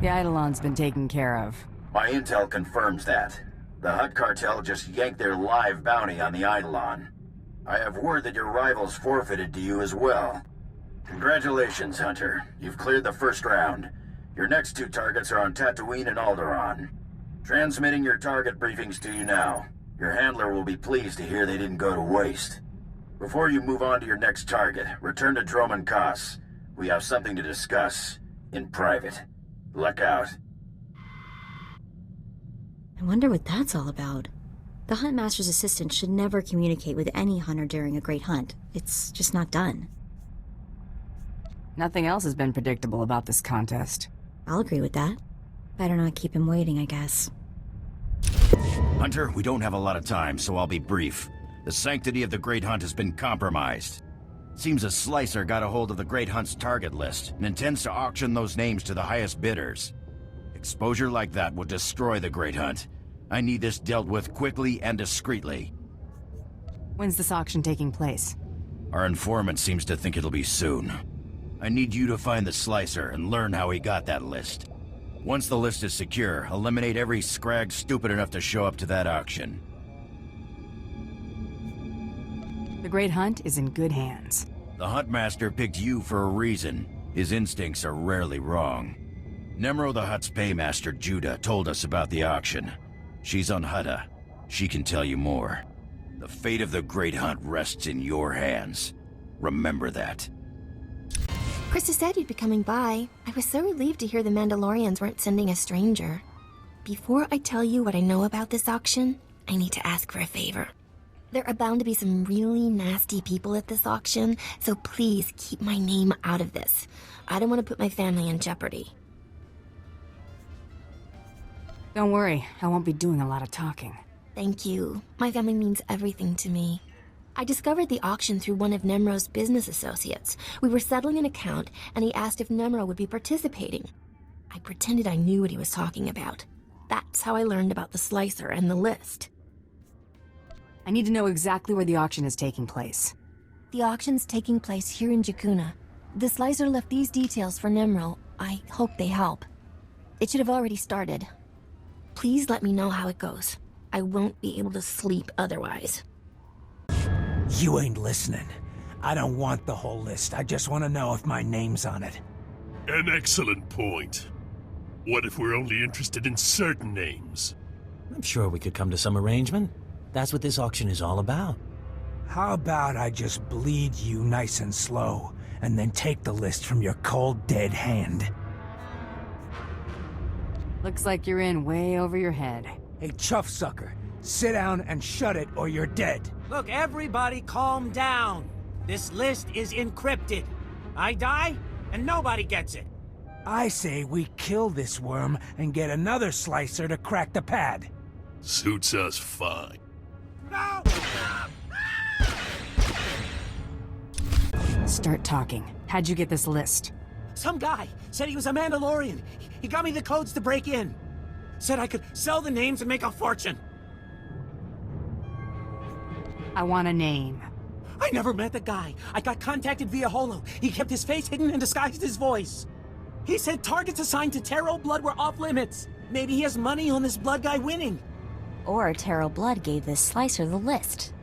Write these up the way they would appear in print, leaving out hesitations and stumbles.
The Eidolon's been taken care of. My intel confirms that. The Hutt cartel just yanked their live bounty on the Eidolon. I have word that your rivals forfeited to you as well. Congratulations, Hunter. You've cleared the first round. Your next two targets are on Tatooine and Alderaan. Transmitting your target briefings to you now. Your handler will be pleased to hear they didn't go to waste. Before you move on to your next target, return to Droman Kos. We have something to discuss. In private. Luck out. I wonder what that's all about. The Huntmaster's assistant should never communicate with any hunter during a great hunt. It's just not done. Nothing else has been predictable about this contest. I'll agree with that. Better not keep him waiting, I guess. Hunter, we don't have a lot of time, so I'll be brief. The sanctity of the Great Hunt has been compromised. Seems a slicer got a hold of the Great Hunt's target list and intends to auction those names to the highest bidders. Exposure like that will destroy the Great Hunt. I need this dealt with quickly and discreetly. When's this auction taking place? Our informant seems to think it'll be soon. I need you to find the slicer and learn how he got that list. Once the list is secure, eliminate every scrag stupid enough to show up to that auction. The Great Hunt is in good hands. The Huntmaster picked you for a reason. His instincts are rarely wrong. Nemro the Hutt's paymaster, Judah, told us about the auction. She's on Hutta. She can tell you more. The fate of the Great Hunt rests in your hands. Remember that. Krista said you'd be coming by. I was so relieved to hear the Mandalorians weren't sending a stranger. Before I tell you what I know about this auction, I need to ask for a favor. There are bound to be some really nasty people at this auction, so please keep my name out of this. I don't want to put my family in jeopardy. Don't worry, I won't be doing a lot of talking. Thank you. My family means everything to me. I discovered the auction through one of Nemro's business associates. We were settling an account, and he asked if Nemro would be participating. I pretended I knew what he was talking about. That's how I learned about the slicer and the list. I need to know exactly where the auction is taking place. The auction's taking place here in Jakuna. The slicer left these details for Nemro. I hope they help. It should have already started. Please let me know how it goes. I won't be able to sleep otherwise. You ain't listening. I don't want the whole list. I just want to know if my name's on it. An excellent point. What if we're only interested in certain names? I'm sure we could come to some arrangement. That's what this auction is all about. How about I just bleed you nice and slow, and then take the list from your cold, dead hand? Looks like you're in way over your head. Hey, chuff sucker, sit down and shut it or you're dead. Look, everybody calm down. This list is encrypted. I die, and nobody gets it. I say we kill this worm and get another slicer to crack the pad. Suits us fine. No! Start talking. How'd you get this list? Some guy said he was a Mandalorian. He got me the codes to break in. Said I could sell the names and make a fortune. I want a name. I never met the guy. I got contacted via Holo. He kept his face hidden and disguised his voice. He said targets assigned to Taro blood were off limits. Maybe he has money on this blood guy winning. Or Taro Blood gave this slicer the list.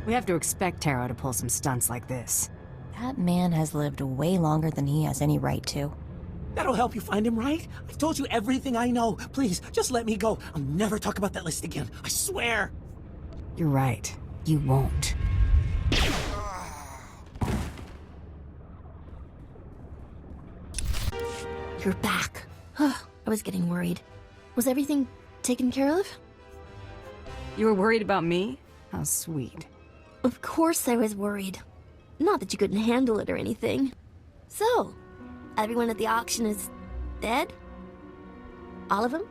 We have to expect Taro to pull some stunts like this. That man has lived way longer than he has any right to. That'll help you find him, right? I've told you everything I know. Please, just let me go. I'll never talk about that list again. I swear. You're right. You won't. You're back. I was getting worried. Was everything taken care of? You were worried about me? How sweet. Of course I was worried. Not that you couldn't handle it or anything. So, everyone at the auction is dead? All of them?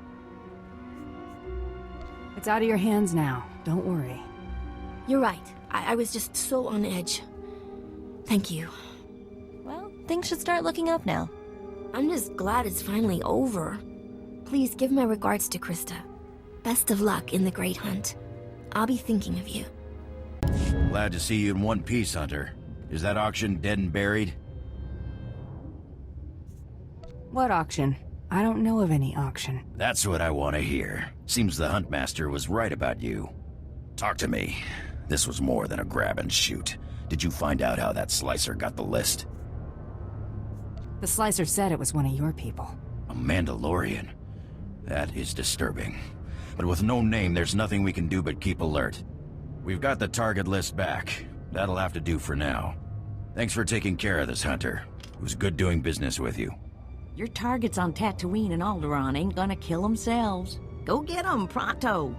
It's out of your hands now. Don't worry. You're right. I was just so on edge. Thank you. Well, things should start looking up now. I'm just glad it's finally over. Please give my regards to Krista. Best of luck in the Great Hunt. I'll be thinking of you. Glad to see you in one piece, Hunter. Is that auction dead and buried? What auction? I don't know of any auction. That's what I want to hear. Seems the Huntmaster was right about you. Talk to me. This was more than a grab and shoot. Did you find out how that slicer got the list? The Slicer said it was one of your people. A Mandalorian? That is disturbing. But with no name, there's nothing we can do but keep alert. We've got the target list back. That'll have to do for now. Thanks for taking care of this, Hunter. It was good doing business with you. Your targets on Tatooine and Alderaan ain't gonna kill themselves. Go get 'em, pronto!